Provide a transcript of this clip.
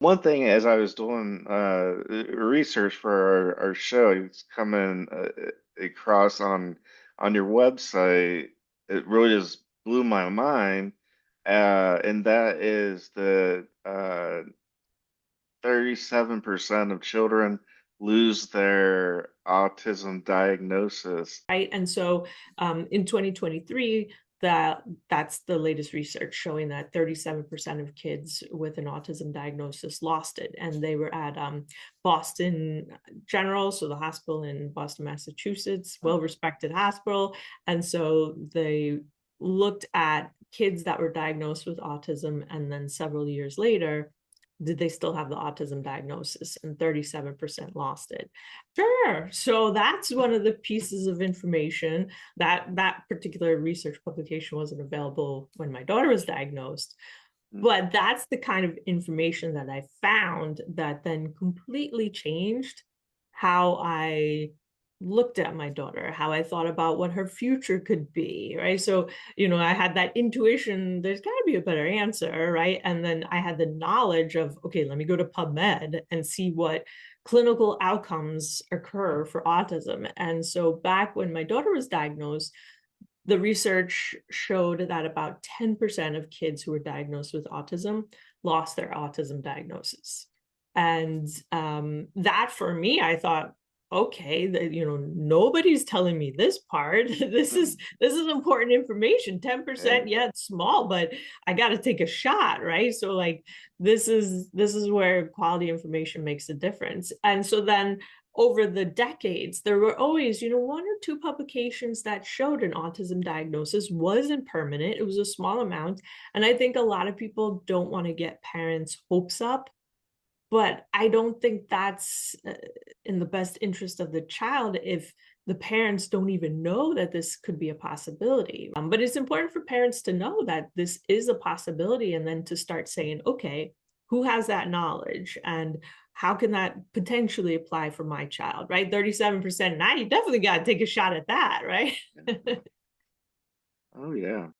One thing as I was doing research for our show, it's coming across on your website. It really just blew my mind, and that is the 37% of children lose their autism diagnosis. Right? And so in 2023, that's the latest research showing that 37% of kids with an autism diagnosis lost it. And they were at Boston General, so the hospital in Boston, Massachusetts, well-respected hospital. And so they looked at kids that were diagnosed with autism, and then several years later, did they still have the autism diagnosis? And 37% lost it. Sure. So that's one of the pieces of information that particular research publication wasn't available when my daughter was diagnosed. But that's the kind of information that I found that then completely changed how I looked at my daughter, how I thought about what her future could be, right? So, I had that intuition, there's got to be a better answer, right? And then I had the knowledge of, okay, let me go to PubMed and see what clinical outcomes occur for autism. And so back when my daughter was diagnosed, the research showed that about 10% of kids who were diagnosed with autism lost their autism diagnosis. And that for me, I thought, okay, nobody's telling me this part. This is important information. 10%, Okay. yeah, it's small, but I got to take a shot, right? So like this is where quality information makes a difference. And so then over the decades, there were always, one or two publications that showed an autism diagnosis wasn't permanent. It was a small amount. And I think a lot of people don't want to get parents' hopes up, but I don't think that's in the best interest of the child if the parents don't even know that this could be a possibility. But it's important for parents to know that this is a possibility and then to start saying, okay, who has that knowledge and how can that potentially apply for my child, right? 37%. Now you definitely got to take a shot at that, right? Oh yeah.